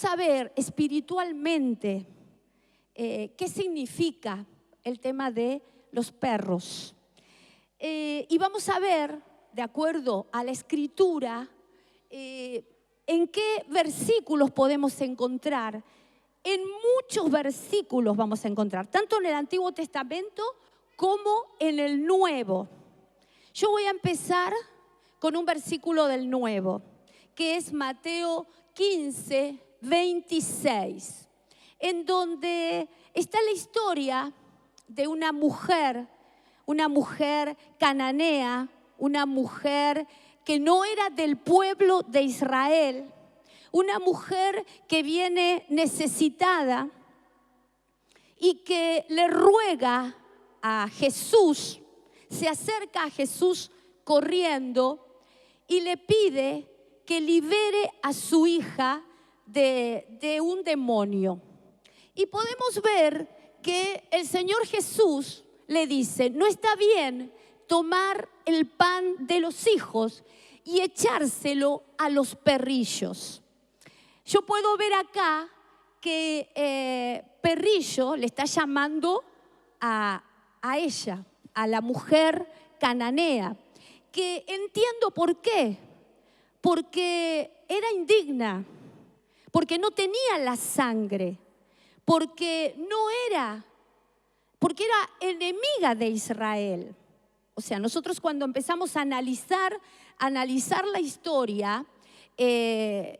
vamos a ver espiritualmente qué significa el tema de los perros. Y vamos a ver, de acuerdo a la Escritura, en qué versículos podemos encontrar. En muchos versículos vamos a encontrar, tanto en el Antiguo Testamento como en el Nuevo. Yo voy a empezar con un versículo del Nuevo, que es Mateo 15, 26, en donde está la historia de una mujer cananea, una mujer que no era del pueblo de Israel, una mujer que viene necesitada y que le ruega a Jesús, se acerca a Jesús corriendo y le pide que libere a su hija de un demonio. Y podemos ver que el Señor Jesús le dice: no está bien tomar el pan de los hijos y echárselo a los perrillos. Yo puedo ver acá que perrillo le está llamando a ella, a la mujer cananea, que entiendo por qué, porque era indigna, porque no tenía la sangre, porque era enemiga de Israel. O sea, nosotros cuando empezamos a analizar la historia,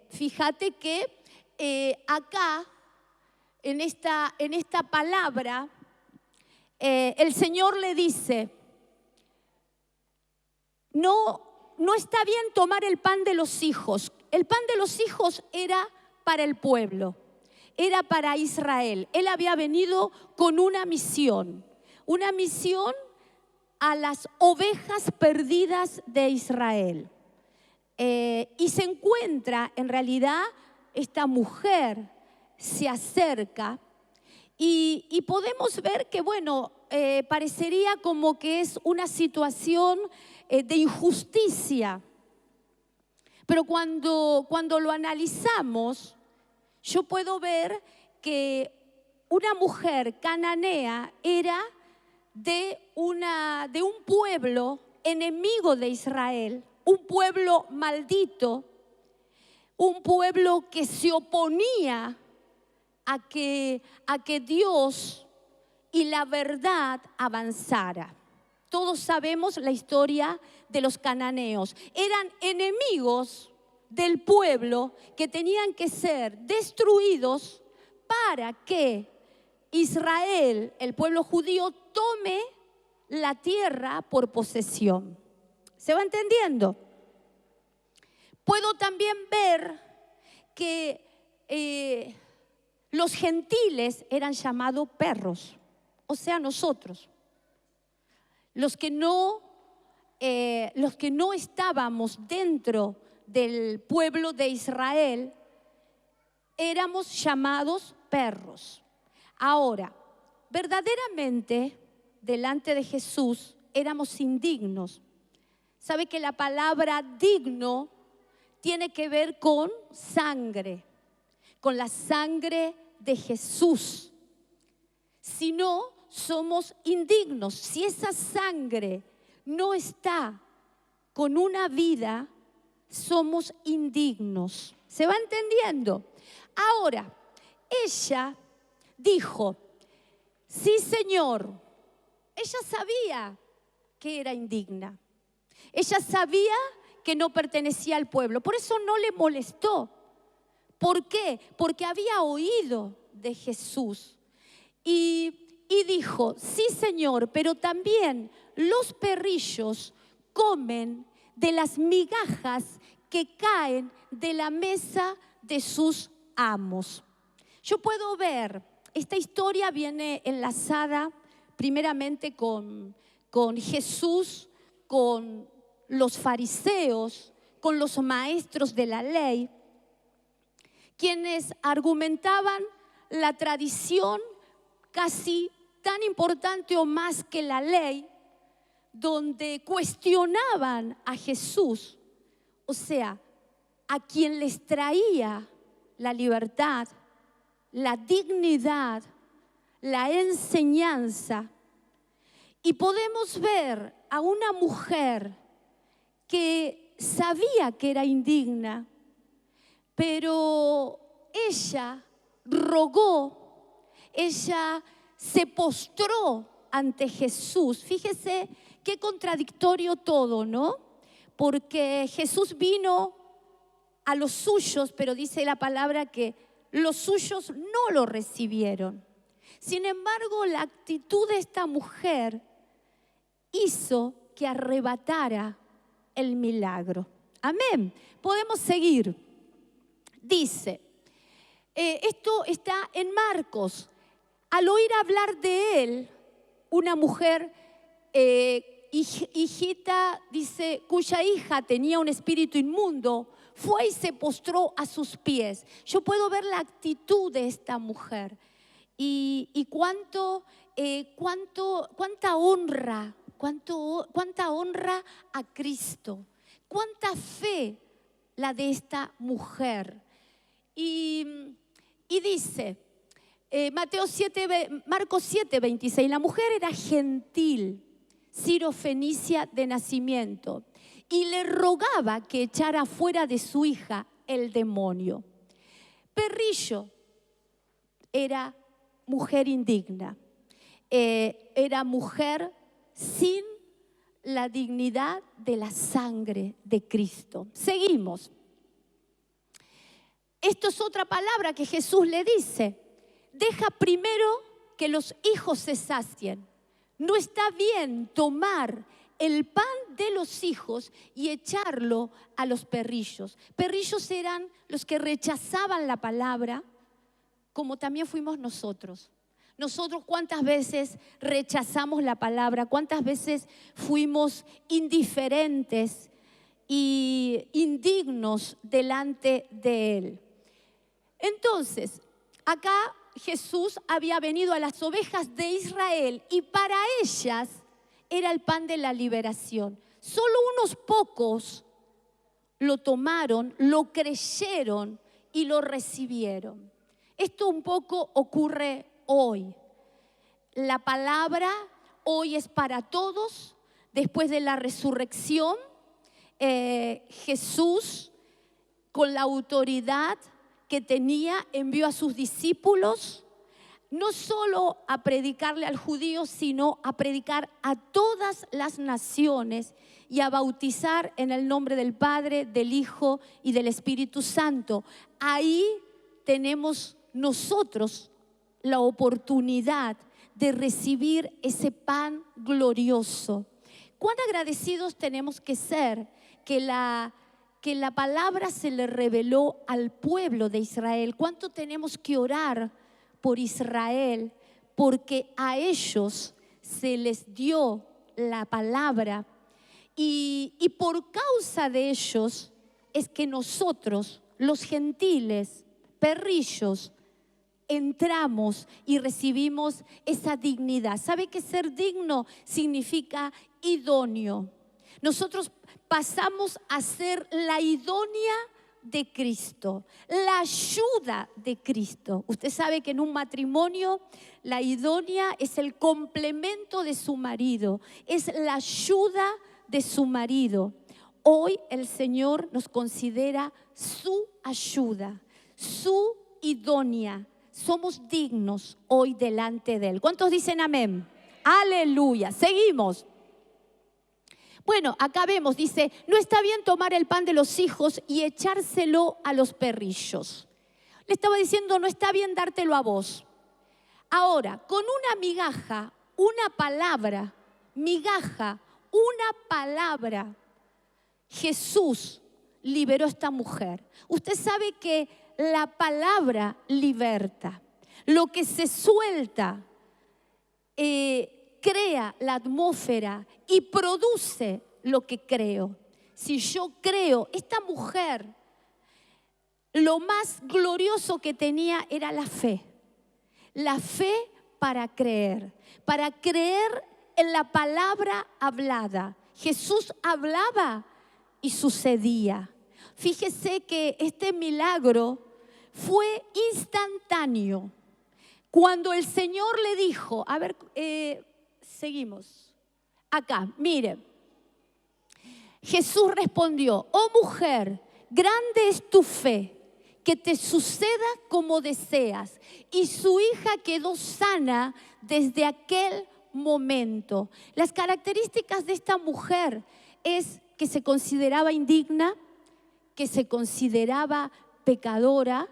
fíjate que acá, en esta palabra, el Señor le dice: no está bien tomar el pan de los hijos. El pan de los hijos era para el pueblo, era para Israel. Él había venido con una misión a las ovejas perdidas de Israel. Y se encuentra, en realidad, esta mujer se acerca y podemos ver que, parecería como que es una situación de injusticia. Pero cuando lo analizamos, yo puedo ver que una mujer cananea era de un pueblo enemigo de Israel, un pueblo maldito, un pueblo que se oponía a que Dios y la verdad avanzara. Todos sabemos la historia de los cananeos. Eran enemigos del pueblo que tenían que ser destruidos para que Israel, el pueblo judío, tome la tierra por posesión. ¿Se va entendiendo? Puedo también ver que los gentiles eran llamados perros, o sea, nosotros. Los que no estábamos dentro del pueblo de Israel, éramos llamados perros. Ahora, verdaderamente, delante de Jesús, éramos indignos. ¿Sabe que la palabra digno tiene que ver con sangre, con la sangre de Jesús? Si no, somos indignos. Si esa sangre no está con una vida, somos indignos. ¿Se va entendiendo? Ahora, ella dijo: sí, Señor. Ella sabía que era indigna. Ella sabía que no pertenecía al pueblo. Por eso no le molestó. ¿Por qué? Porque había oído de Jesús. Y dijo: sí, Señor, pero también los perrillos comen de las migajas que caen de la mesa de sus amos. Yo puedo ver, esta historia viene enlazada primeramente con Jesús, con los fariseos, con los maestros de la ley, quienes argumentaban la tradición casi tan importante o más que la ley, donde cuestionaban a Jesús, o sea, a quien les traía la libertad, la dignidad, la enseñanza. Y podemos ver a una mujer que sabía que era indigna, pero ella rogó, ella se postró ante Jesús. Fíjese qué contradictorio todo, ¿no? Porque Jesús vino a los suyos, pero dice la palabra que los suyos no lo recibieron. Sin embargo, la actitud de esta mujer hizo que arrebatara el milagro. Amén. Podemos seguir. Dice, esto está en Marcos. Al oír hablar de él, una mujer hijita, dice, cuya hija tenía un espíritu inmundo, fue y se postró a sus pies. Yo puedo ver la actitud de esta mujer y cuánta honra a Cristo, cuánta fe la de esta mujer. Y dice, Marcos 7, 26, la mujer era gentil, sirofenicia de nacimiento, y le rogaba que echara fuera de su hija el demonio. Perrillo era mujer indigna, era mujer sin la dignidad de la sangre de Cristo. Seguimos. Esto es otra palabra que Jesús le dice. Deja primero que los hijos se sacien. No está bien tomar el pan de los hijos y echarlo a los perrillos. Perrillos eran los que rechazaban la palabra, como también fuimos nosotros. Nosotros cuántas veces rechazamos la palabra, cuántas veces fuimos indiferentes y indignos delante de Él. Entonces, acá Jesús había venido a las ovejas de Israel y para ellas era el pan de la liberación. Solo unos pocos lo tomaron, lo creyeron y lo recibieron. Esto un poco ocurre hoy. La palabra hoy es para todos. Después de la resurrección, Jesús, con la autoridad que tenía, envió a sus discípulos no solo a predicarle al judío, sino a predicar a todas las naciones y a bautizar en el nombre del Padre, del Hijo y del Espíritu Santo. Ahí tenemos nosotros la oportunidad de recibir ese pan glorioso. ¿Cuán agradecidos tenemos que ser que la palabra se le reveló al pueblo de Israel? ¿Cuánto tenemos que orar por Israel? Porque a ellos se les dio la palabra y por causa de ellos es que nosotros, los gentiles, perrillos, entramos y recibimos esa dignidad. ¿Sabe que ser digno significa idóneo? Nosotros pasamos a ser la idónea de Cristo, la ayuda de Cristo. Usted sabe que en un matrimonio la idónea es el complemento de su marido, es la ayuda de su marido. Hoy el Señor nos considera su ayuda, su idónea. Somos dignos hoy delante de Él. ¿Cuántos dicen amén? Aleluya. Seguimos. Bueno, acá vemos, dice, no está bien tomar el pan de los hijos y echárselo a los perrillos. Le estaba diciendo, no está bien dártelo a vos. Ahora, con una migaja, una palabra, migaja, una palabra, Jesús liberó a esta mujer. Usted sabe que la palabra liberta. Lo que se suelta crea la atmósfera y produce lo que creo. Si yo creo, esta mujer, lo más glorioso que tenía era la fe. La fe para creer en la palabra hablada. Jesús hablaba y sucedía. Fíjese que este milagro fue instantáneo. Cuando el Señor le dijo, a ver, seguimos. Acá, mire. Jesús respondió, oh mujer, grande es tu fe, que te suceda como deseas. Y su hija quedó sana desde aquel momento. Las características de esta mujer es que se consideraba indigna, que se consideraba pecadora,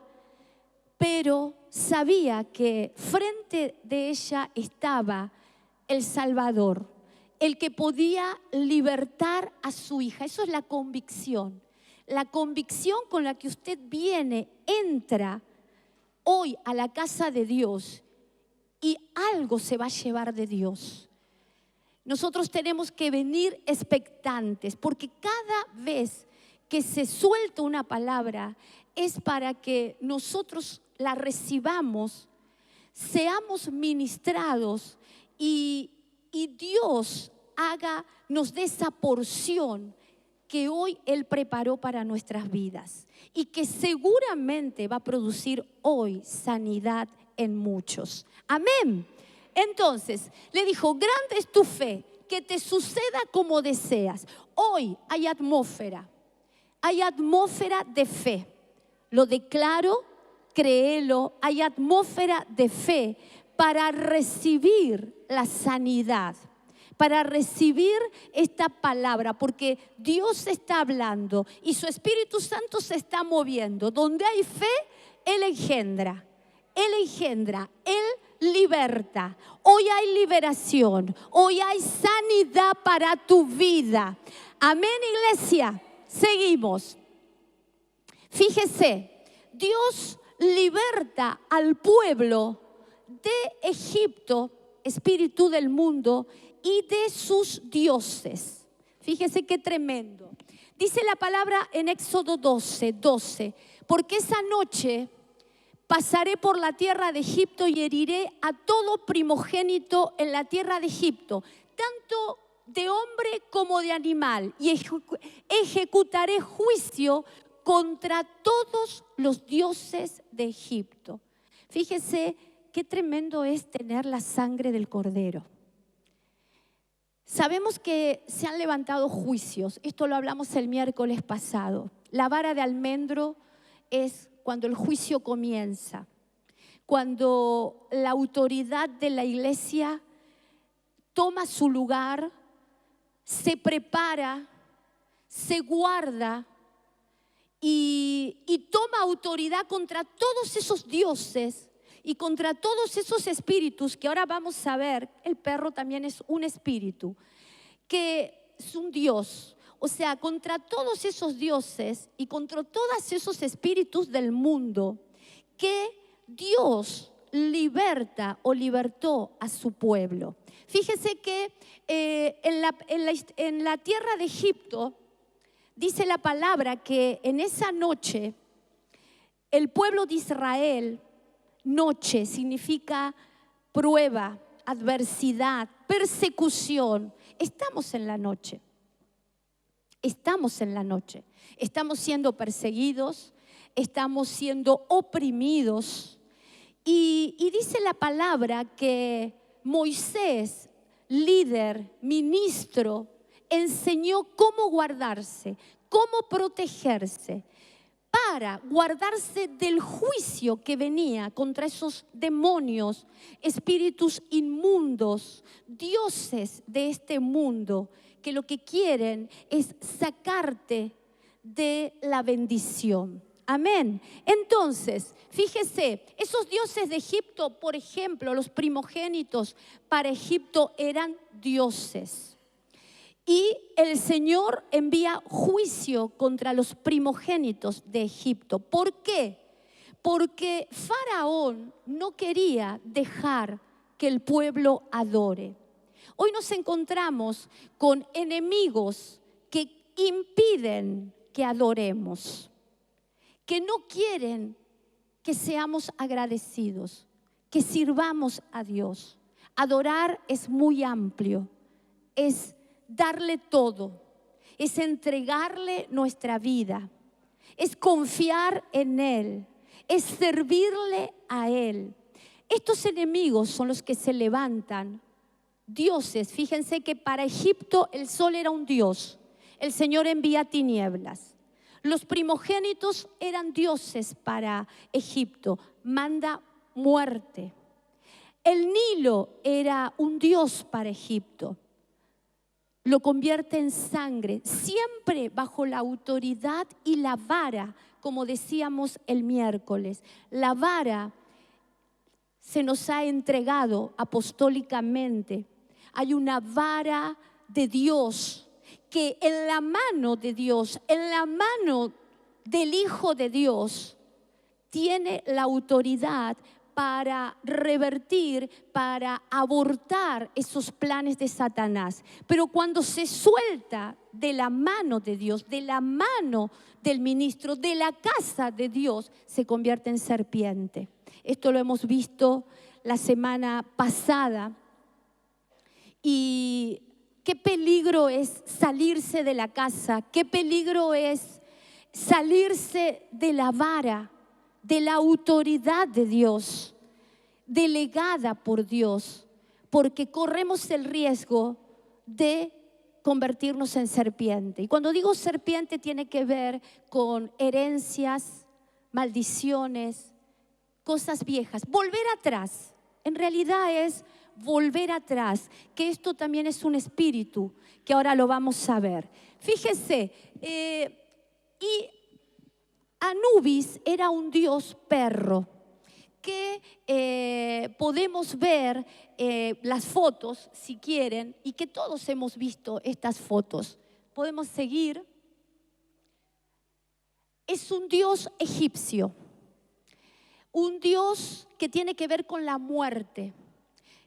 pero sabía que frente de ella estaba el Salvador, el que podía libertar a su hija. Eso es la convicción. La convicción con la que usted viene, entra hoy a la casa de Dios y algo se va a llevar de Dios. Nosotros tenemos que venir expectantes, porque cada vez que se suelta una palabra es para que nosotros la recibamos, seamos ministrados y Dios nos dé esa porción que hoy Él preparó para nuestras vidas y que seguramente va a producir hoy sanidad en muchos. Amén. Entonces, le dijo, grande es tu fe, que te suceda como deseas. Hoy hay atmósfera de fe. Lo declaro, créelo, hay atmósfera de fe para recibir la sanidad, para recibir esta palabra, porque Dios está hablando y su Espíritu Santo se está moviendo. Donde hay fe, Él engendra, Él liberta. Hoy hay liberación, hoy hay sanidad para tu vida. Amén, iglesia. Seguimos. Fíjese, Dios liberta al pueblo de Egipto, espíritu del mundo, y de sus dioses. Fíjese qué tremendo. Dice la palabra en Éxodo 12, porque esa noche pasaré por la tierra de Egipto y heriré a todo primogénito en la tierra de Egipto, tanto de hombre como de animal, y ejecutaré juicio contra todos los dioses de Egipto. Fíjese qué tremendo es tener la sangre del Cordero. Sabemos que se han levantado juicios. Esto lo hablamos el miércoles pasado. La vara de almendro es cuando el juicio comienza, cuando la autoridad de la iglesia toma su lugar, se prepara, se guarda y toma autoridad contra todos esos dioses y contra todos esos espíritus que ahora vamos a ver. El perro también es un espíritu, que es un dios. O sea, contra todos esos dioses y contra todos esos espíritus del mundo que Dios liberta o libertó a su pueblo. Fíjese que en la tierra de Egipto dice la palabra que en esa noche el pueblo de Israel, noche significa prueba, adversidad, persecución. Estamos en la noche. Estamos en la noche. Estamos siendo perseguidos, estamos siendo oprimidos. Y dice la palabra que Moisés, líder, ministro, enseñó cómo guardarse, cómo protegerse, para guardarse del juicio que venía contra esos demonios, espíritus inmundos, dioses de este mundo, que lo que quieren es sacarte de la bendición. Amén. Entonces, fíjese, esos dioses de Egipto, por ejemplo, los primogénitos para Egipto eran dioses. Y el Señor envía juicio contra los primogénitos de Egipto. ¿Por qué? Porque Faraón no quería dejar que el pueblo adore. Hoy nos encontramos con enemigos que impiden que adoremos, que no quieren que seamos agradecidos, que sirvamos a Dios. Adorar es muy amplio, es darle todo, es entregarle nuestra vida, es confiar en Él, es servirle a Él. Estos enemigos son los que se levantan, dioses. Fíjense que para Egipto el sol era un dios. El Señor envía tinieblas. Los primogénitos eran dioses para Egipto. Manda muerte. El Nilo era un dios para Egipto. Lo convierte en sangre, siempre bajo la autoridad y la vara, como decíamos el miércoles. La vara se nos ha entregado apostólicamente. Hay una vara de Dios que en la mano de Dios, en la mano del Hijo de Dios, tiene la autoridad para revertir, para abortar esos planes de Satanás. Pero cuando se suelta de la mano de Dios, de la mano del ministro, de la casa de Dios, se convierte en serpiente. Esto lo hemos visto la semana pasada. Y qué peligro es salirse de la casa, qué peligro es salirse de la vara, de la autoridad de Dios, delegada por Dios, porque corremos el riesgo de convertirnos en serpiente. Y cuando digo serpiente tiene que ver con herencias, maldiciones, cosas viejas. Volver atrás, en realidad es volver atrás, que esto también es un espíritu, que ahora lo vamos a ver. Fíjese, y Anubis era un dios perro, que podemos ver las fotos si quieren, y que todos hemos visto estas fotos. Podemos seguir. Es un dios egipcio, un dios que tiene que ver con la muerte,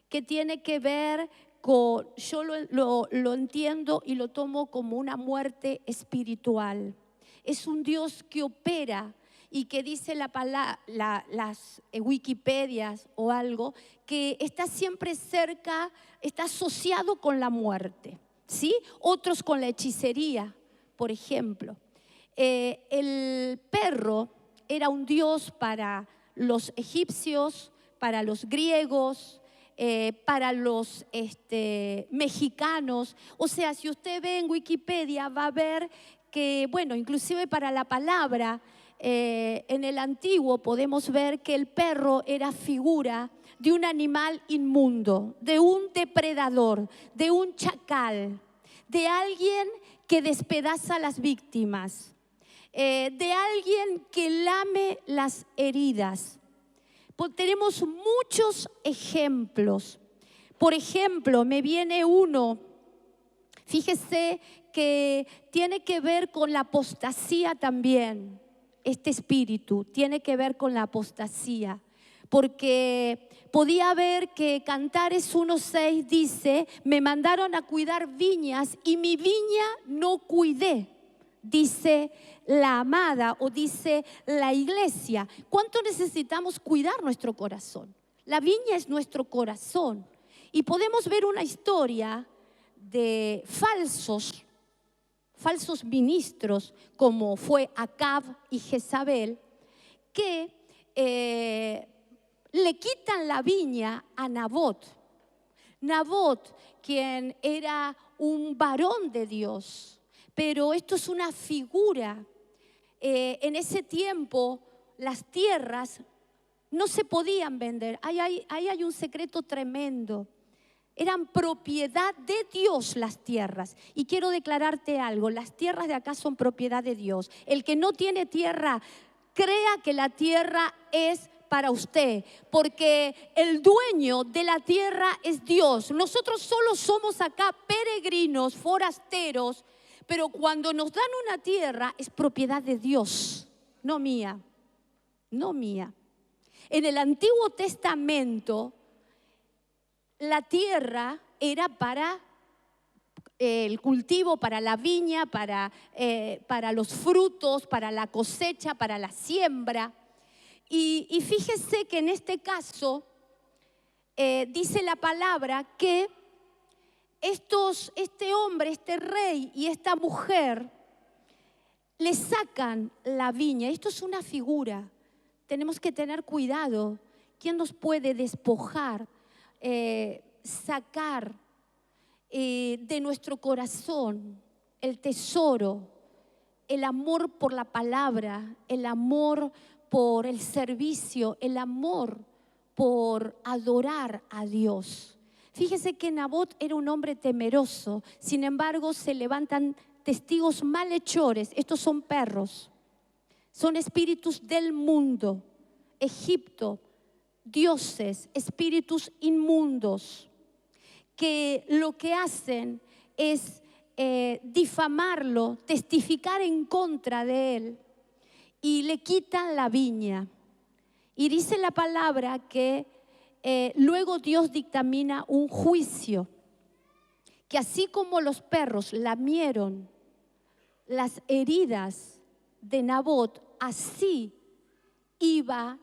que tiene que ver con, yo lo entiendo y lo tomo como una muerte espiritual. Es un Dios que opera y que dice las Wikipedias o algo, que está siempre cerca, está asociado con la muerte, ¿sí? Otros con la hechicería, por ejemplo. El perro era un dios para los egipcios, para los griegos, para los mexicanos. O sea, si usted ve en Wikipedia va a ver que, bueno, inclusive para la palabra, en el antiguo podemos ver que el perro era figura de un animal inmundo, de un depredador, de un chacal, de alguien que despedaza a las víctimas, de alguien que lame las heridas. Tenemos muchos ejemplos. Por ejemplo, me viene uno, fíjese que tiene que ver con la apostasía también. Este espíritu tiene que ver con la apostasía, porque podía ver que Cantares 1:6 dice: me mandaron a cuidar viñas y mi viña no cuidé, dice la amada o dice la iglesia. ¿Cuánto necesitamos cuidar nuestro corazón? La viña es nuestro corazón. Y podemos ver una historia de falsos ministros, como fue Acab y Jezabel, que le quitan la viña a Nabot. Nabot, quien era un varón de Dios, pero esto es una figura. En ese tiempo las tierras no se podían vender. Ahí hay un secreto tremendo. Eran propiedad de Dios las tierras. Y quiero declararte algo: las tierras de acá son propiedad de Dios. El que no tiene tierra, crea que la tierra es para usted, porque el dueño de la tierra es Dios. Nosotros solo somos acá peregrinos, forasteros, pero cuando nos dan una tierra es propiedad de Dios, no mía, no mía. En el Antiguo Testamento la tierra era para el cultivo, para la viña, para los frutos, para la cosecha, para la siembra. Y fíjese que en este caso dice la palabra que este hombre, este rey y esta mujer le sacan la viña. Esto es una figura tenemos que tener cuidado. ¿Quién nos puede despojar, sacar de nuestro corazón el tesoro, el amor por la palabra, el amor por el servicio, el amor por adorar a Dios? Fíjese que Nabot era un hombre temeroso, sin embargo se levantan testigos malhechores. Estos son perros, son espíritus del mundo, Egipto, dioses, espíritus inmundos, que lo que hacen es difamarlo, testificar en contra de él, y le quitan la viña. Y dice la palabra que luego Dios dictamina un juicio, que así como los perros lamieron las heridas de Nabot, así iban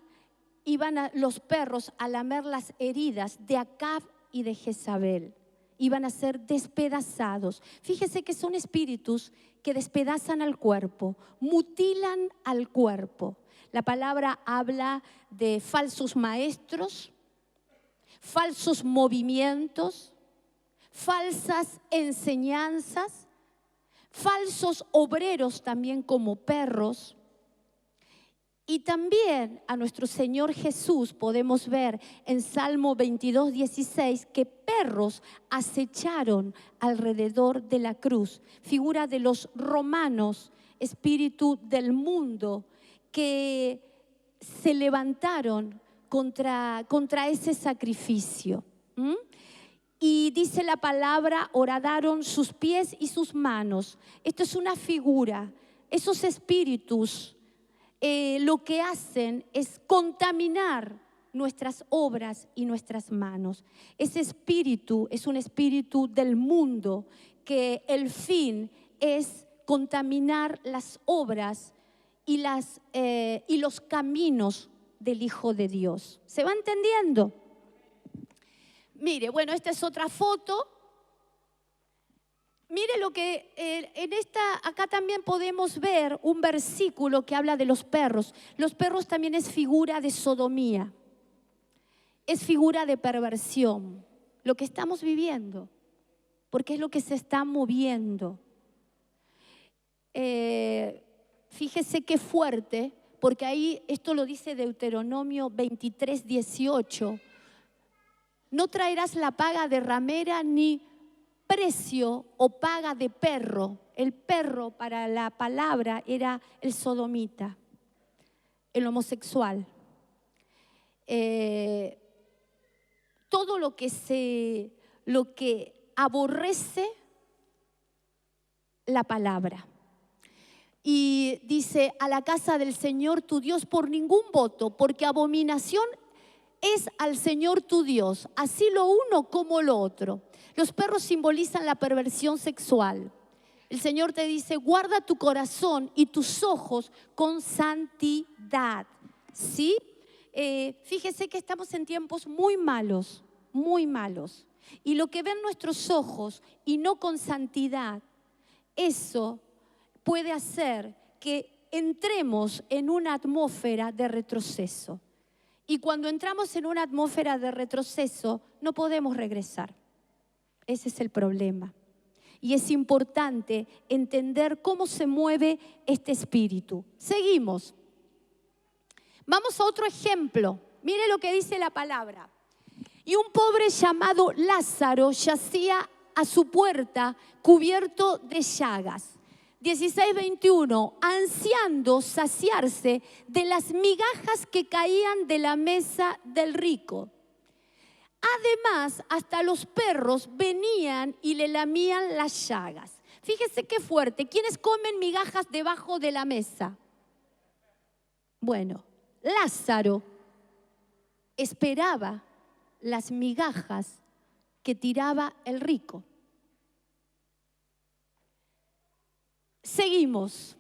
los perros a lamer las heridas de Acab y de Jezabel. Iban a ser despedazados. Fíjese que son espíritus que despedazan al cuerpo, mutilan al cuerpo. La palabra habla de falsos maestros, falsos movimientos, falsas enseñanzas, falsos obreros también como perros. Y también a nuestro Señor Jesús podemos ver en Salmo 22:16 que perros acecharon alrededor de la cruz, figura de los romanos, espíritu del mundo, que se levantaron contra ese sacrificio. Y dice la palabra, horadaron sus pies y sus manos. Esto es una figura. Esos espíritus lo que hacen es contaminar nuestras obras y nuestras manos. Ese espíritu es un espíritu del mundo, que el fin es contaminar las obras y los caminos del Hijo de Dios. ¿Se va entendiendo? Mire, bueno, esta es otra foto. Mire lo que acá también podemos ver un versículo que habla de los perros. Los perros también es figura de sodomía, es figura de perversión, lo que estamos viviendo, porque es lo que se está moviendo. Fíjese qué fuerte, porque ahí esto lo dice Deuteronomio 23:18. No traerás la paga de ramera ni precio o paga de perro. El perro para la palabra era el sodomita, el homosexual. Todo lo que aborrece la palabra. Y dice, a la casa del Señor tu Dios por ningún voto, porque abominación es al Señor tu Dios, así lo uno como lo otro. Los perros simbolizan la perversión sexual. El Señor te dice, guarda tu corazón y tus ojos con santidad. ¿Sí? Fíjese que estamos en tiempos muy malos, muy malos. Y lo que ven nuestros ojos y no con santidad, eso puede hacer que entremos en una atmósfera de retroceso. Y cuando entramos en una atmósfera de retroceso, no podemos regresar. Ese es el problema. Y es importante entender cómo se mueve este espíritu. Seguimos. Vamos a otro ejemplo. Mire lo que dice la palabra. Y un pobre llamado Lázaro yacía a su puerta cubierto de llagas. 16:21, ansiando saciarse de las migajas que caían de la mesa del rico. Además, hasta los perros venían y le lamían las llagas. Fíjese qué fuerte. ¿Quiénes comen migajas debajo de la mesa? Bueno, Lázaro esperaba las migajas que tiraba el rico. Seguimos.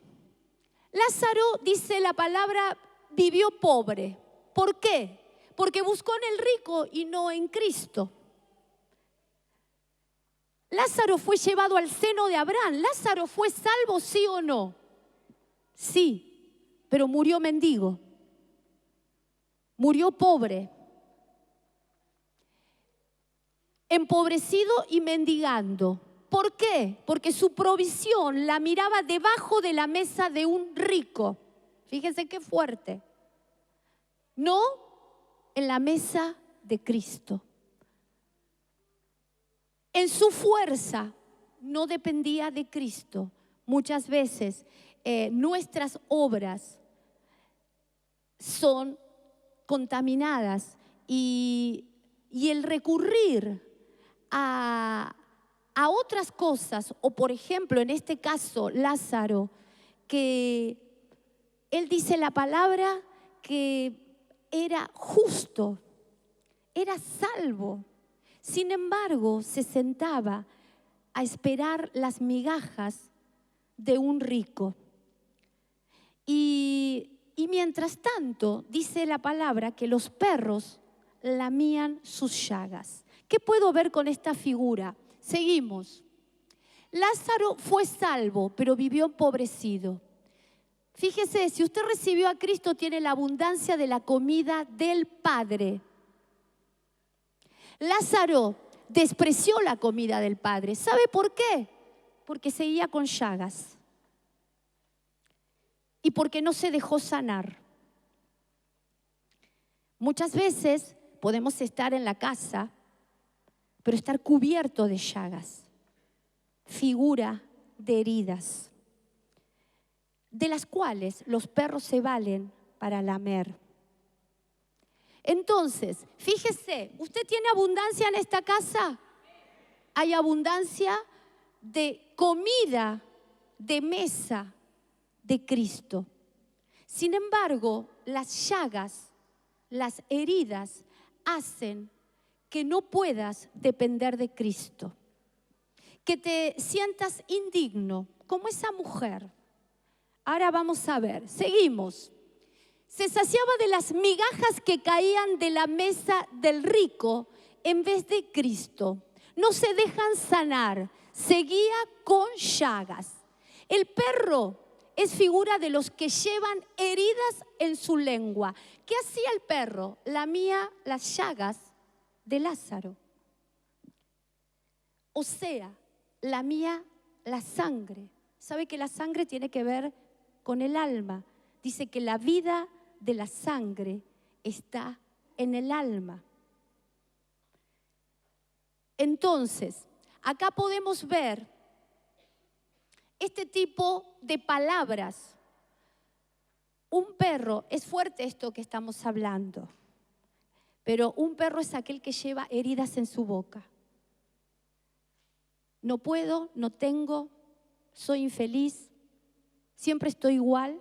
Lázaro, dice la palabra, vivió pobre. ¿Por qué? Porque buscó en el rico y no en Cristo. Lázaro fue llevado al seno de Abraham. ¿Lázaro fue salvo, sí o no? Sí, pero murió mendigo. murió pobre, empobrecido y mendigando. ¿Por qué? Porque su provisión la miraba debajo de la mesa de un rico. Fíjense qué fuerte. No en la mesa de Cristo. En su fuerza no dependía de Cristo. Muchas veces nuestras obras son contaminadas y el recurrir a otras cosas, o por ejemplo en este caso Lázaro, que él dice la palabra que era justo, era salvo. Sin embargo, se sentaba a esperar las migajas de un rico. Y mientras tanto, dice la palabra que los perros lamían sus llagas. ¿Qué puedo ver con esta figura? Seguimos. Lázaro fue salvo, pero vivió empobrecido. Fíjese, si usted recibió a Cristo, tiene la abundancia de la comida del Padre. Lázaro despreció la comida del Padre. ¿Sabe por qué? Porque seguía con llagas. Y porque no se dejó sanar. Muchas veces podemos estar en la casa, pero estar cubierto de llagas, figura de heridas, de las cuales los perros se valen para lamer. Entonces, fíjese, ¿usted tiene abundancia en esta casa? Hay abundancia de comida, de mesa de Cristo. Sin embargo, las llagas, las heridas hacen que no puedas depender de Cristo, que te sientas indigno, como esa mujer. Ahora vamos a ver, seguimos. Se saciaba de las migajas que caían de la mesa del rico en vez de Cristo. No se dejan sanar, seguía con llagas. El perro es figura de los que llevan heridas en su lengua. ¿Qué hacía el perro? Lamía las llagas de Lázaro. O sea, lamía la sangre. ¿Sabe que la sangre tiene que ver con el alma? Dice que la vida de la sangre está en el alma. Entonces, acá podemos ver este tipo de palabras. Un perro, es fuerte esto que estamos hablando, pero un perro es aquel que lleva heridas en su boca. No puedo, no tengo, soy infeliz, siempre estoy igual.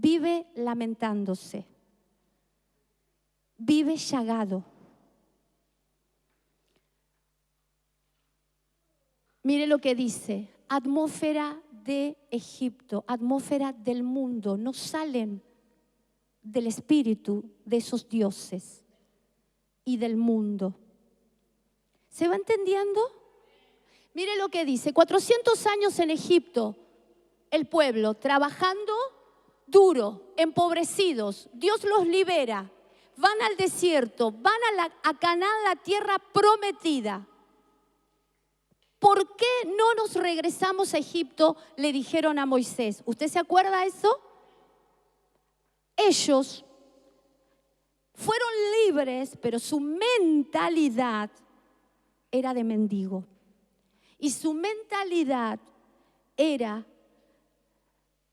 Vive lamentándose, vive llagado. Mire lo que dice, atmósfera de Egipto, atmósfera del mundo, no salen del espíritu de esos dioses y del mundo. ¿Se va entendiendo? Mire lo que dice, 400 años en Egipto, el pueblo trabajando duro, empobrecidos, Dios los libera, van al desierto, van a Canaán, la tierra prometida. ¿Por qué no nos regresamos a Egipto? Le dijeron a Moisés. ¿Usted se acuerda de eso? Ellos fueron libres, pero su mentalidad era de mendigo. Y su mentalidad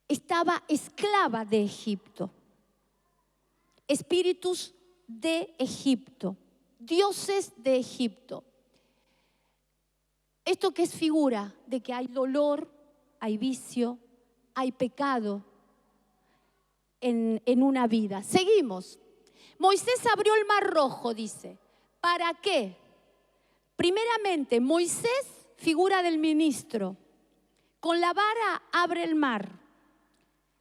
estaba esclava de Egipto. Espíritus de Egipto, dioses de Egipto. Esto que es figura de que hay dolor, hay vicio, hay pecado en una vida. Seguimos. Moisés abrió el mar rojo, dice. ¿Para qué? Primeramente, Moisés, figura del ministro, con la vara abre el mar.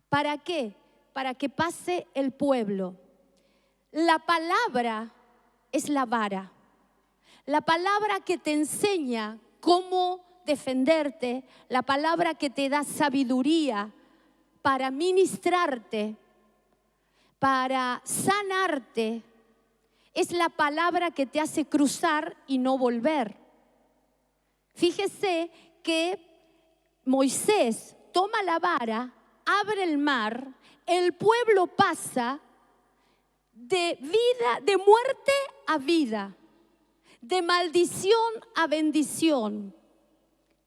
¿Para qué? Para que pase el pueblo. La palabra es la vara. La palabra que te enseña cómo defenderte, la palabra que te da sabiduría para ministrarte, para sanarte es la palabra que te hace cruzar y no volver. Fíjese que Moisés toma la vara, abre el mar, el pueblo pasa de vida, de muerte a vida, de maldición a bendición.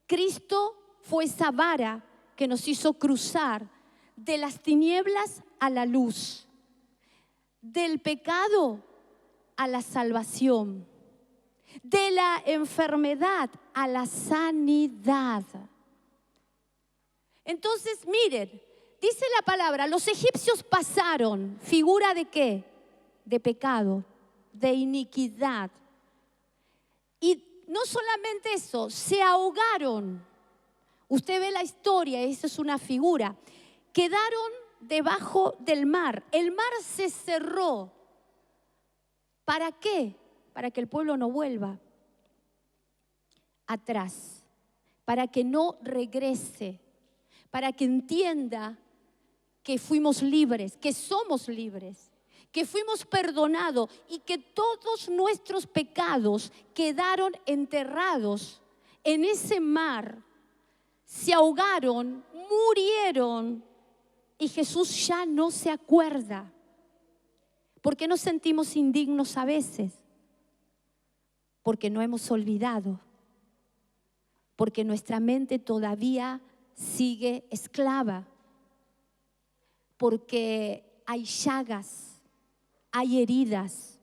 Cristo fue esa vara que nos hizo cruzar de las tinieblas a la luz, del pecado a la salvación, de la enfermedad a la sanidad. Entonces, miren, dice la palabra, los egipcios pasaron, ¿figura de qué? De pecado, de iniquidad. Y no solamente eso, se ahogaron. Usted ve la historia, esa es una figura. Quedaron debajo del mar. El mar se cerró. ¿Para qué? Para que el pueblo no vuelva atrás, para que no regrese, para que entienda que fuimos libres, que somos libres, que fuimos perdonados y que todos nuestros pecados quedaron enterrados en ese mar, se ahogaron, murieron y Jesús ya no se acuerda. ¿Por qué nos sentimos indignos a veces? Porque no hemos olvidado, porque nuestra mente todavía sigue esclava, porque hay llagas, hay heridas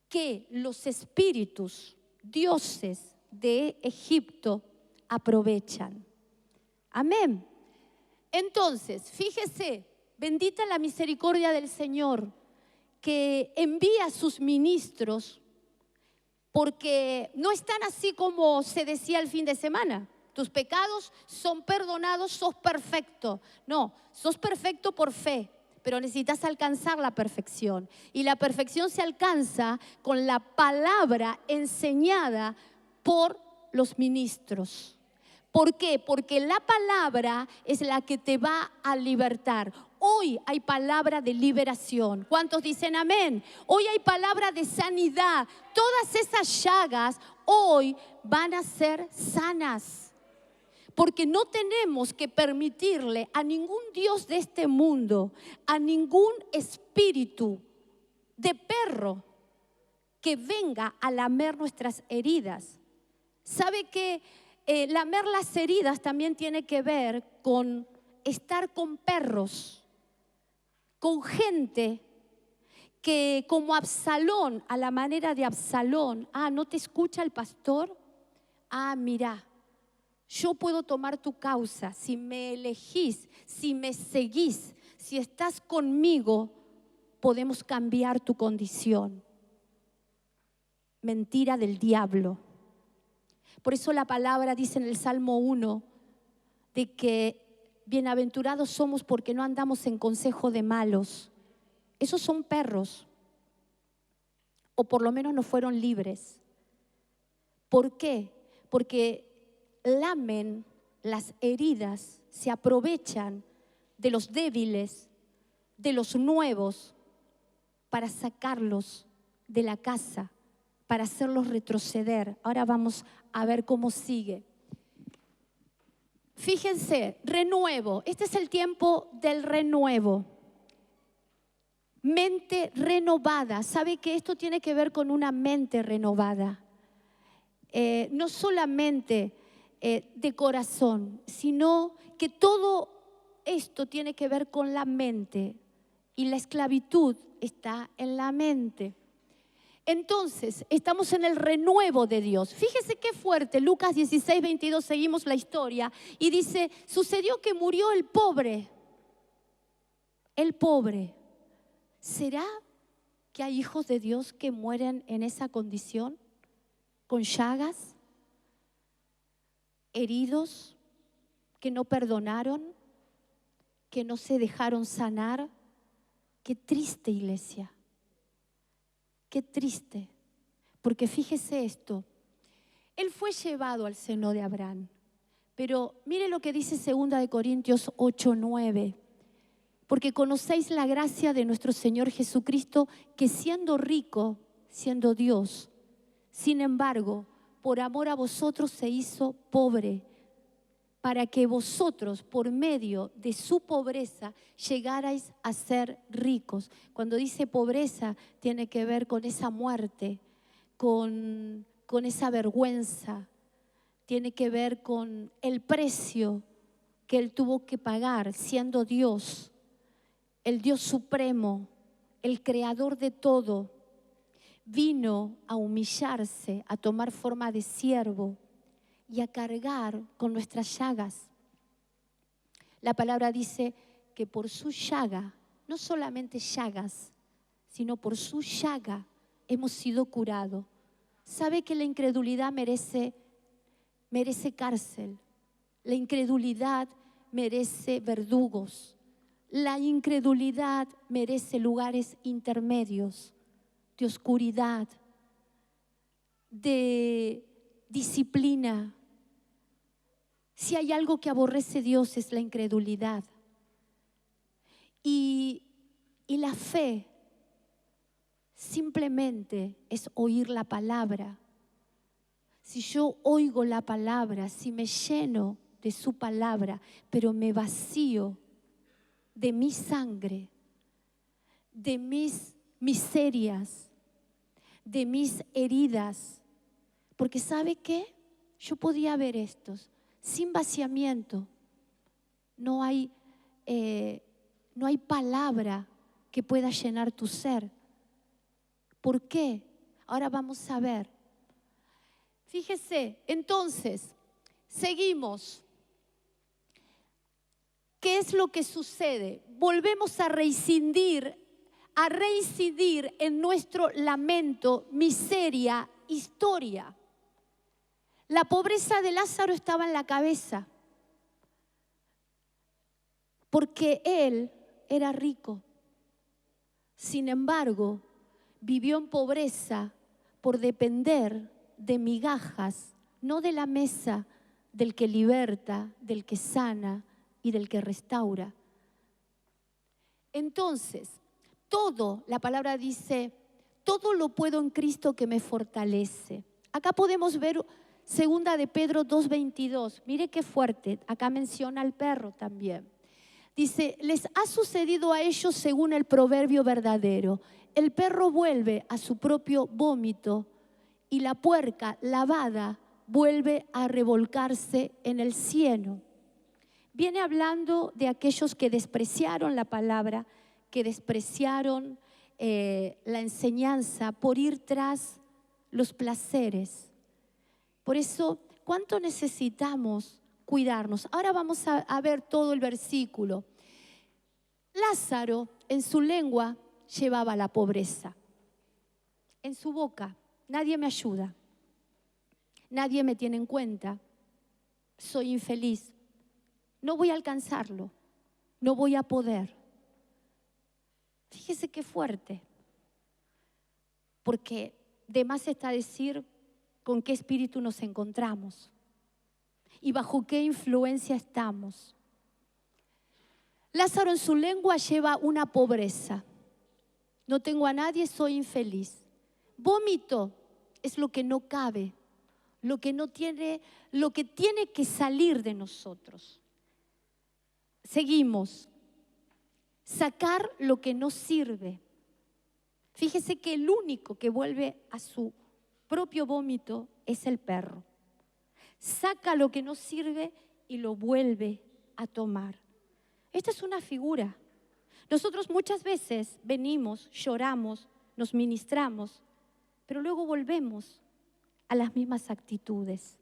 que los espíritus, dioses de Egipto aprovechan. Amén. Entonces, fíjese, bendita la misericordia del Señor, que envía a sus ministros, porque no están así como se decía el fin de semana. Tus pecados son perdonados, sos perfecto. No, sos perfecto por fe, pero necesitas alcanzar la perfección. Y la perfección se alcanza con la palabra enseñada por los ministros. ¿Por qué? Porque la palabra es la que te va a libertar. Hoy hay palabra de liberación. ¿Cuántos dicen amén? Hoy hay palabra de sanidad. Todas esas llagas hoy van a ser sanas. Porque no tenemos que permitirle a ningún Dios de este mundo, a ningún espíritu de perro que venga a lamer nuestras heridas. ¿Sabe que lamer las heridas también tiene que ver con estar con perros? Con gente que como Absalón, a la manera de Absalón, ¿no te escucha el pastor? Mira, yo puedo tomar tu causa si me elegís, si me seguís, si estás conmigo, podemos cambiar tu condición. Mentira del diablo. Por eso la palabra dice en el Salmo 1 de que bienaventurados somos porque no andamos en consejo de malos. Esos son perros, o por lo menos no fueron libres. ¿Por qué? Porque lamen las heridas, se aprovechan de los débiles, de los nuevos, para sacarlos de la casa, para hacerlos retroceder. Ahora vamos a ver cómo sigue. Fíjense, renuevo. Este es el tiempo del renuevo. Mente renovada. ¿Sabe que esto tiene que ver con una mente renovada? No solamente de corazón, sino que todo esto tiene que ver con la mente. Y la esclavitud está en la mente. Entonces, estamos en el renuevo de Dios. Fíjese qué fuerte, Lucas 16, 22, seguimos la historia y dice, sucedió que murió el pobre. El pobre. ¿Será que hay hijos de Dios que mueren en esa condición? Con llagas, heridos, que no perdonaron, que no se dejaron sanar. Qué triste, iglesia. Qué triste, porque fíjese esto, él fue llevado al seno de Abraham, pero mire lo que dice 2 Corintios 8, 9. Porque conocéis la gracia de nuestro Señor Jesucristo, que siendo rico, siendo Dios, sin embargo, por amor a vosotros se hizo pobre, para que vosotros, por medio de su pobreza, llegarais a ser ricos. Cuando dice pobreza, tiene que ver con esa muerte, con esa vergüenza, tiene que ver con el precio que Él tuvo que pagar siendo Dios, el Dios supremo, el creador de todo. Vino a humillarse, a tomar forma de siervo y a cargar con nuestras llagas. La palabra dice que por su llaga, no solamente llagas, sino por su llaga hemos sido curados. ¿Sabe que la incredulidad merece cárcel? La incredulidad merece verdugos. La incredulidad merece lugares intermedios, de oscuridad, de disciplina. Si hay algo que aborrece Dios es la incredulidad. Y la fe simplemente es oír la palabra. Si yo oigo la palabra, si me lleno de su palabra, pero me vacío de mi sangre, de mis miserias, de mis heridas, porque ¿sabe qué? Yo podía ver estos. Sin vaciamiento no hay palabra que pueda llenar tu ser. ¿Por qué? Ahora vamos a ver. Fíjese, entonces, seguimos. ¿Qué es lo que sucede? Volvemos a reincidir en nuestro lamento, miseria, historia. La pobreza de Lázaro estaba en la cabeza, porque él era rico. Sin embargo, vivió en pobreza por depender de migajas, no de la mesa del que liberta, del que sana y del que restaura. Entonces, todo, la palabra dice, todo lo puedo en Cristo que me fortalece. Acá podemos ver 2 de Pedro 2:22. Mire qué fuerte, acá menciona al perro también. Dice, les ha sucedido a ellos según el proverbio verdadero. El perro vuelve a su propio vómito y la puerca lavada vuelve a revolcarse en el cieno. Viene hablando de aquellos que despreciaron la palabra, que despreciaron la enseñanza por ir tras los placeres. Por eso, ¿cuánto necesitamos cuidarnos? Ahora vamos a ver todo el versículo. Lázaro en su lengua llevaba la pobreza. En su boca, nadie me ayuda, nadie me tiene en cuenta, soy infeliz, no voy a alcanzarlo, no voy a poder. Fíjese qué fuerte, porque de más está decir con qué espíritu nos encontramos y bajo qué influencia estamos. Lázaro en su lengua lleva una pobreza. No tengo a nadie, soy infeliz. Vómito es lo que no cabe, lo que tiene que salir de nosotros. Seguimos. Sacar lo que no sirve. Fíjese que el único que vuelve a su propio vómito es el perro. Saca lo que no sirve y lo vuelve a tomar. Esta es una figura. Nosotros muchas veces venimos, lloramos, nos ministramos, pero luego volvemos a las mismas actitudes.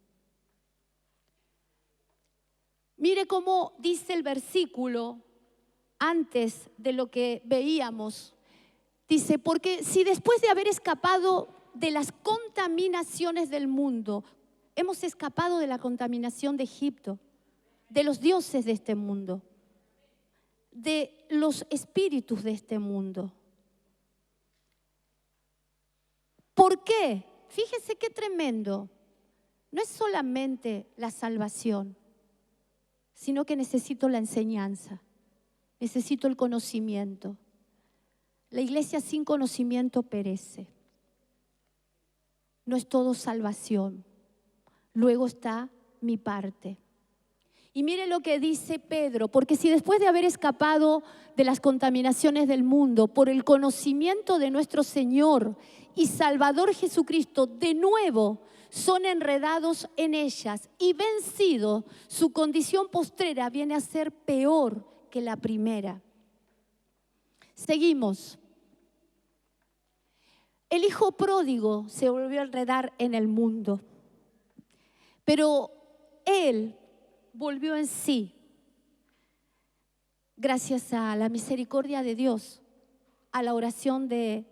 Mire cómo dice el versículo antes de lo que veíamos. Dice, porque si después de haber escapado de las contaminaciones del mundo, hemos escapado de la contaminación de Egipto, de los dioses de este mundo, de los espíritus de este mundo. ¿Por qué? Fíjese qué tremendo. No es solamente la salvación, sino que necesito la enseñanza. necesito el conocimiento. La iglesia sin conocimiento perece. No es todo salvación. Luego está mi parte. Y mire lo que dice Pedro, porque si después de haber escapado de las contaminaciones del mundo por el conocimiento de nuestro Señor y Salvador Jesucristo, de nuevo son enredados en ellas y vencido, su condición postrera viene a ser peor que la primera. Seguimos. El hijo pródigo se volvió a enredar en el mundo, pero él volvió en sí, gracias a la misericordia de Dios, a la oración de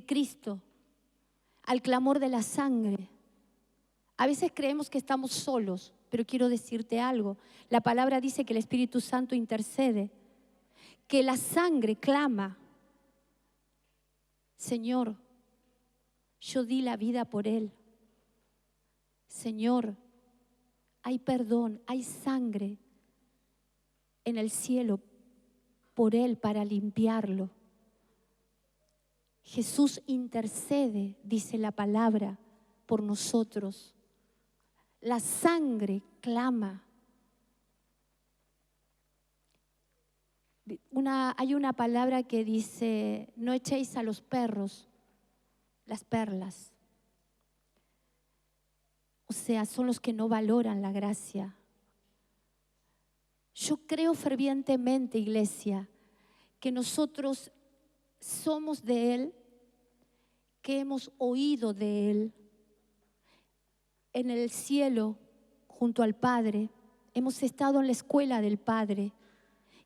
Cristo, al clamor de la sangre. A veces creemos que estamos solos, pero quiero decirte algo. La palabra dice que el Espíritu Santo intercede, que la sangre clama: Señor, yo di la vida por él. Señor, hay perdón, hay sangre en el cielo por él para limpiarlo. Jesús intercede, dice la palabra, por nosotros. La sangre clama. Hay una palabra que dice: no echéis a los perros las perlas. O sea, son los que no valoran la gracia. Yo creo fervientemente, iglesia, que nosotros somos de Él, que hemos oído de Él. En el cielo, junto al Padre, hemos estado en la escuela del Padre.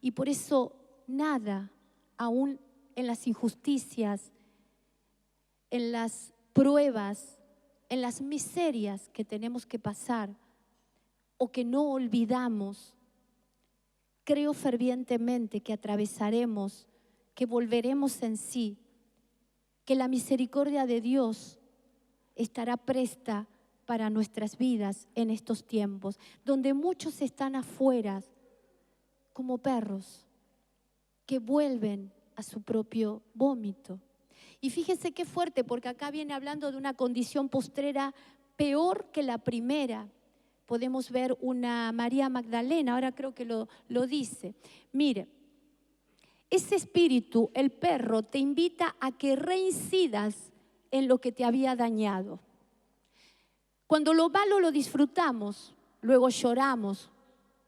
Y por eso nada, aún en las injusticias, en las pruebas, en las miserias que tenemos que pasar o que no olvidamos, creo fervientemente que atravesaremos, que volveremos en sí, que la misericordia de Dios estará presta para nuestras vidas en estos tiempos, donde muchos están afuera como perros que vuelven a su propio vómito. Y fíjese qué fuerte, porque acá viene hablando de una condición postrera peor que la primera. Podemos ver una María Magdalena, ahora creo que lo dice. Mire, ese espíritu, el perro, te invita a que reincidas en lo que te había dañado. Cuando lo malo lo disfrutamos, luego lloramos,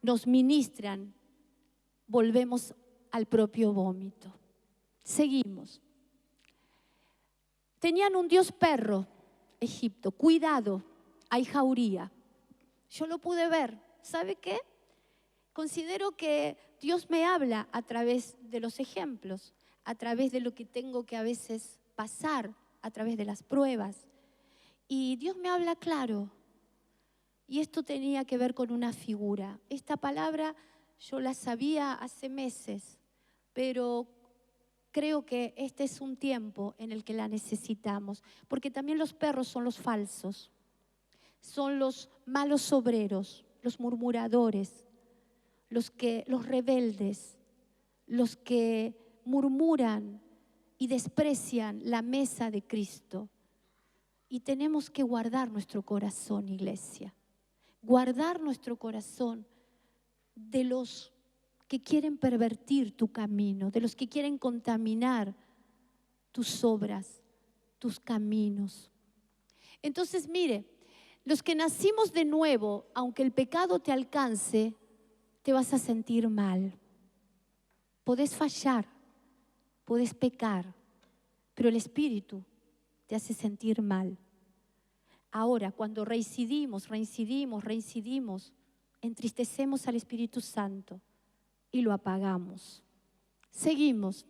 nos ministran, volvemos al propio vómito. Seguimos. Tenían un dios perro, Egipto. Cuidado, hay jauría. Yo lo pude ver. ¿Sabe qué? Considero que Dios me habla a través de los ejemplos, a través de lo que tengo que a veces pasar, a través de las pruebas. Y Dios me habla claro. Y esto tenía que ver con una figura. Esta palabra yo la sabía hace meses, pero creo que este es un tiempo en el que la necesitamos, porque también los perros son los falsos, son los malos obreros, los murmuradores, los rebeldes, los que murmuran y desprecian la mesa de Cristo. Y tenemos que guardar nuestro corazón, iglesia, guardar nuestro corazón de los que quieren pervertir tu camino, de los que quieren contaminar tus obras, tus caminos. Entonces, mire, los que nacimos de nuevo, aunque el pecado te alcance, te vas a sentir mal. Podés fallar, podés pecar, pero el Espíritu te hace sentir mal. Ahora, cuando reincidimos, entristecemos al Espíritu Santo y lo apagamos. Seguimos.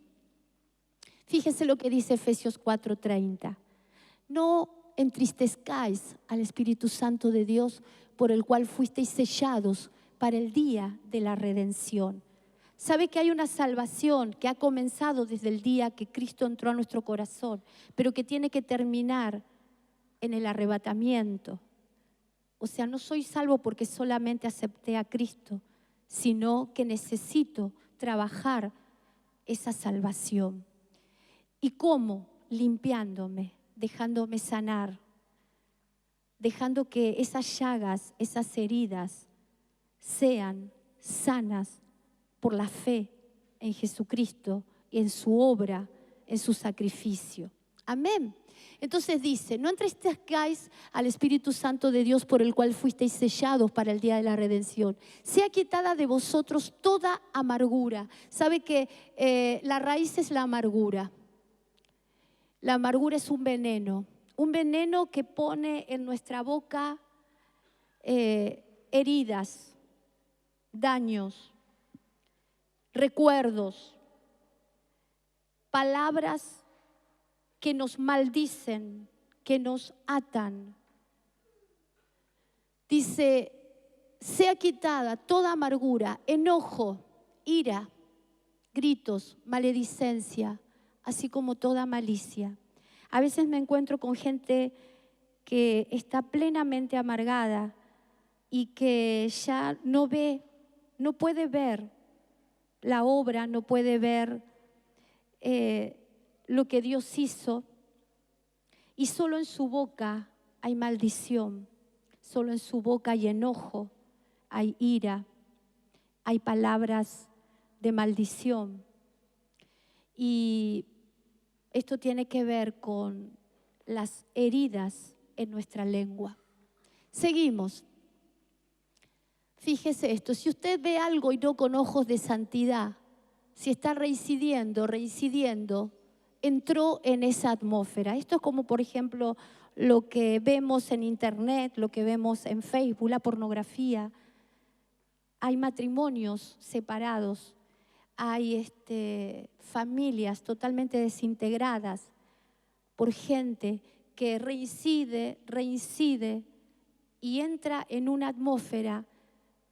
Fíjese lo que dice Efesios 4:30. No entristezcáis al Espíritu Santo de Dios, por el cual fuisteis sellados para el día de la redención. Sabe que hay una salvación que ha comenzado desde el día que Cristo entró a nuestro corazón, pero que tiene que terminar en el arrebatamiento. O sea, no soy salvo porque solamente acepté a Cristo, sino que necesito trabajar esa salvación. ¿Y cómo? Limpiándome, dejándome sanar, dejando que esas llagas, esas heridas sean sanas por la fe en Jesucristo, en su obra, en su sacrificio. Amén. Entonces dice, no entristezcáis al Espíritu Santo de Dios, por el cual fuisteis sellados para el día de la redención. Sea quitada de vosotros toda amargura. Sabe que la raíz es la amargura. La amargura es un veneno que pone en nuestra boca heridas, daños, recuerdos, palabras que nos maldicen, que nos atan. Dice, sea quitada toda amargura, enojo, ira, gritos, maledicencia, así como toda malicia. A veces me encuentro con gente que está plenamente amargada y que ya no ve, no puede ver la obra, no puede ver lo que Dios hizo, y solo en su boca hay maldición, solo en su boca hay enojo, hay ira, hay palabras de maldición. Y esto tiene que ver con las heridas en nuestra lengua. Seguimos. Fíjese esto, si usted ve algo y no con ojos de santidad, si está reincidiendo, entró en esa atmósfera. Esto es como, por ejemplo, lo que vemos en internet, lo que vemos en Facebook, la pornografía. Hay matrimonios separados, hay familias totalmente desintegradas por gente que reincide y entra en una atmósfera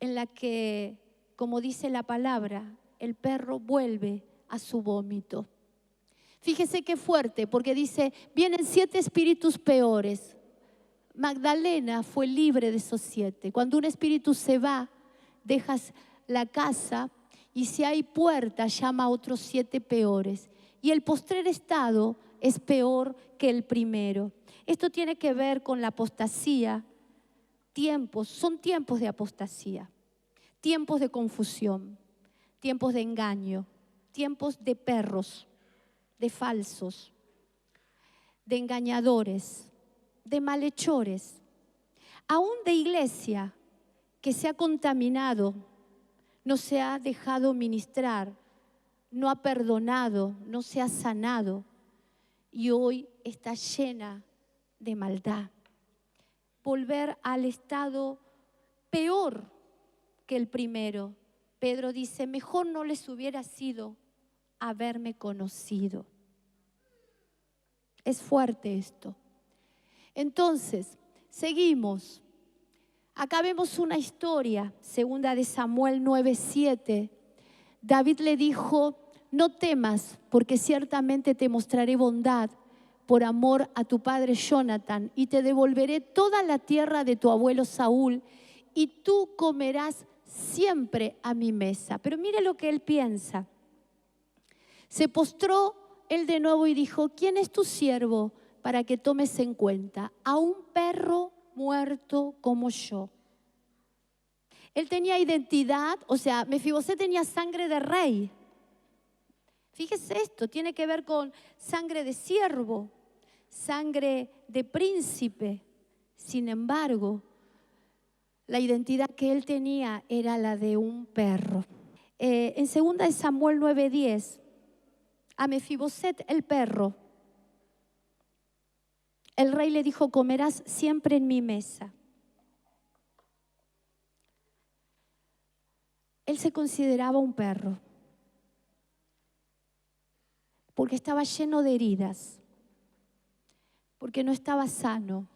en la que, como dice la palabra, el perro vuelve a su vómito. Fíjese qué fuerte, porque dice, vienen 7 espíritus peores. Magdalena fue libre de esos 7. Cuando un espíritu se va, dejas la casa y si hay puerta, llama a otros 7 peores. Y el postrer estado es peor que el primero. Esto tiene que ver con la apostasía. Son tiempos de apostasía, tiempos de confusión, tiempos de engaño, tiempos de perros, de falsos, de engañadores, de malhechores, aún de iglesia que se ha contaminado, no se ha dejado ministrar, no ha perdonado, no se ha sanado y hoy está llena de maldad. Volver al estado peor que el primero. Pedro dice, mejor no les hubiera sido haberme conocido. Es fuerte esto. Entonces, seguimos. Acá vemos una historia, segunda de Samuel 9:7. David le dijo, no temas, porque ciertamente te mostraré bondad por amor a tu padre Jonathan, y te devolveré toda la tierra de tu abuelo Saúl, y tú comerás siempre a mi mesa. Pero mire lo que él piensa. Se postró él de nuevo y dijo, ¿quién es tu siervo para que tomes en cuenta a un perro muerto como yo? Él tenía identidad, o sea, Mefibosé tenía sangre de rey. Fíjese esto, tiene que ver con sangre de siervo, sangre de príncipe. Sin embargo, la identidad que él tenía era la de un perro. En 2 de Samuel 9:10, a Mefiboset el perro, el rey le dijo, comerás siempre en mi mesa. Él se consideraba un perro porque estaba lleno de heridas, porque no estaba sano,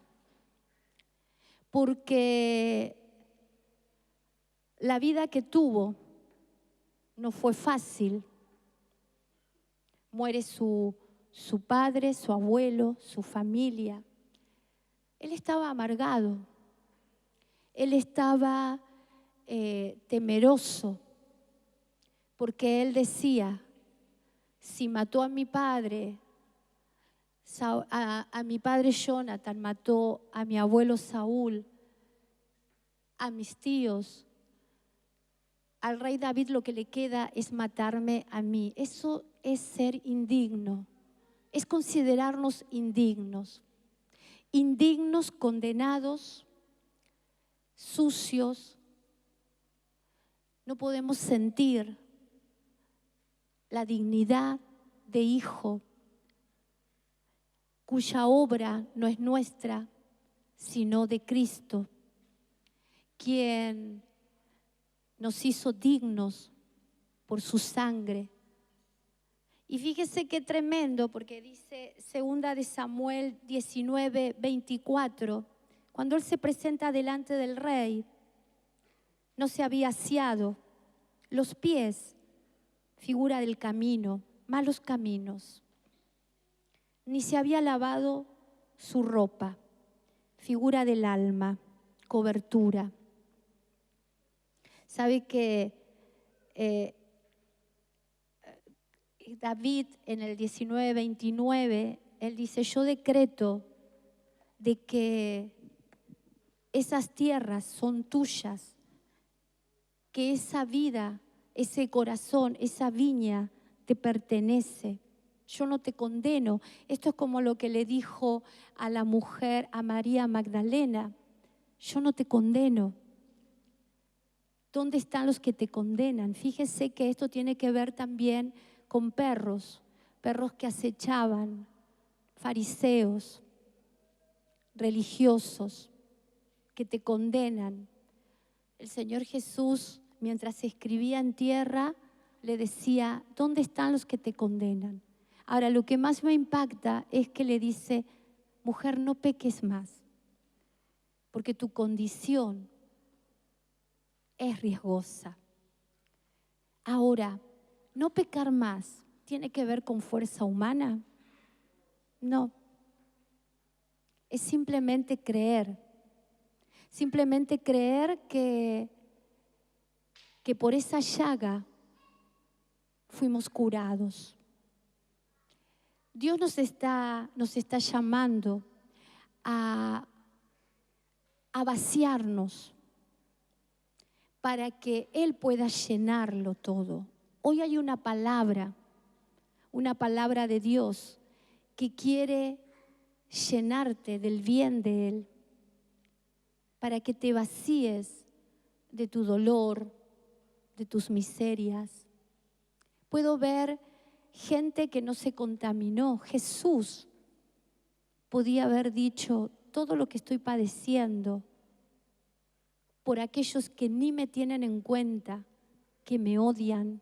porque la vida que tuvo no fue fácil. Muere su padre, su abuelo, su familia. Él estaba amargado, él estaba temeroso, porque él decía, si mató a mi padre, a mi padre Jonathan, mató a mi abuelo Saúl, a mis tíos, al rey David lo que le queda es matarme a mí. Eso es ser indigno, es considerarnos indignos, indignos, condenados, sucios. No podemos sentir la dignidad de hijo, cuya obra no es nuestra, sino de Cristo, quien nos hizo dignos por su sangre. Y fíjese qué tremendo, porque dice 2 de Samuel 19, 24, cuando él se presenta delante del rey, no se había aseado los pies, figura del camino, malos caminos, ni se había lavado su ropa, figura del alma, cobertura. Sabe que David en el 19:29, él dice, yo decreto de que esas tierras son tuyas, que esa vida, ese corazón, esa viña te pertenece. Yo no te condeno. Esto es como lo que le dijo a la mujer, a María Magdalena. Yo no te condeno. ¿Dónde están los que te condenan? Fíjese que esto tiene que ver también con perros que acechaban, fariseos, religiosos, que te condenan. El Señor Jesús, mientras escribía en tierra, le decía, ¿dónde están los que te condenan? Ahora, lo que más me impacta es que le dice, mujer, no peques más, porque tu condición es riesgosa. Ahora, no pecar más, ¿tiene que ver con fuerza humana? No. Es simplemente creer que por esa llaga fuimos curados. Dios nos está llamando a vaciarnos para que Él pueda llenarlo todo. Hoy hay una palabra de Dios que quiere llenarte del bien de Él, para que te vacíes de tu dolor, de tus miserias. Puedo ver gente que no se contaminó. Jesús podía haber dicho, todo lo que estoy padeciendo por aquellos que ni me tienen en cuenta, que me odian,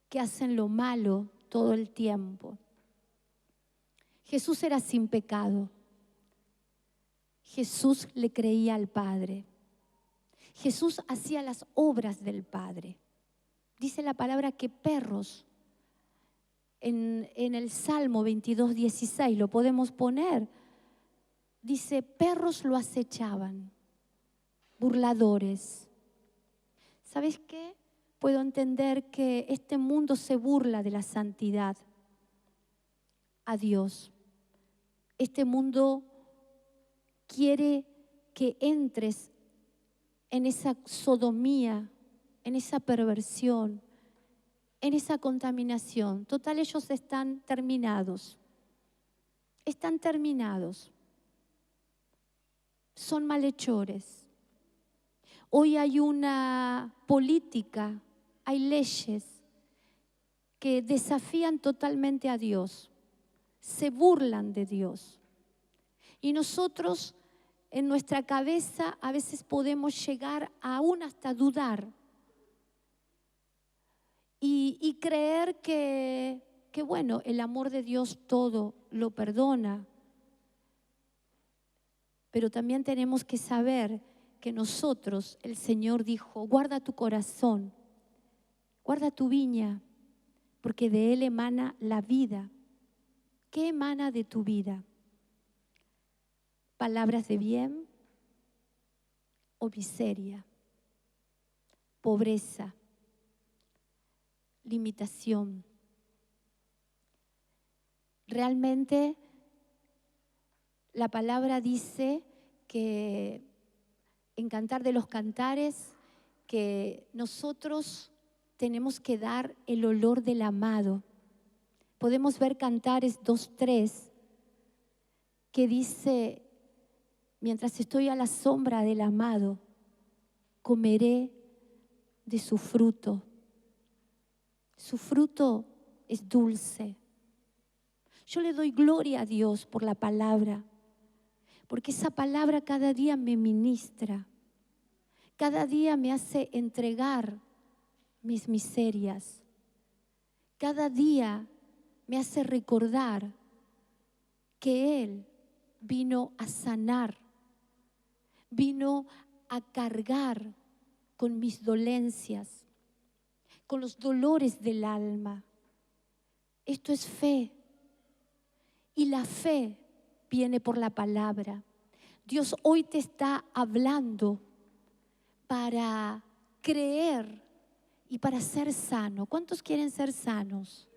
que hacen lo malo todo el tiempo. Jesús era sin pecado. Jesús le creía al Padre. Jesús hacía las obras del Padre. Dice la palabra que perros, en el Salmo 22:16, lo podemos poner, dice, perros lo acechaban, burladores. ¿Sabes qué? Puedo entender que este mundo se burla de la santidad a Dios. Este mundo quiere que entres en esa sodomía, en esa perversión, en esa contaminación. Total, ellos están terminados. Están terminados. Son malhechores. Hoy hay una política, hay leyes que desafían totalmente a Dios, se burlan de Dios. Y nosotros en nuestra cabeza a veces podemos llegar aún hasta dudar y creer que bueno, el amor de Dios todo lo perdona. Pero también tenemos que saber que nosotros, el Señor dijo, guarda tu corazón, guarda tu viña, porque de él emana la vida. ¿Qué emana de tu vida? ¿Palabras de bien o miseria? ¿Pobreza? limitación. Realmente la palabra dice que en Cantar de los Cantares, que nosotros tenemos que dar el olor del amado. Podemos ver Cantares 2:3, que dice: mientras estoy a la sombra del amado, comeré de su fruto. Su fruto es dulce. Yo le doy gloria a Dios por la palabra, porque esa palabra cada día me ministra, cada día me hace entregar mis miserias, cada día me hace recordar que Él vino a sanar, vino a cargar con mis dolencias, con los dolores del alma. Esto es fe, y la fe viene por la palabra. Dios hoy te está hablando para creer y para ser sano. ¿Cuántos quieren ser sanos?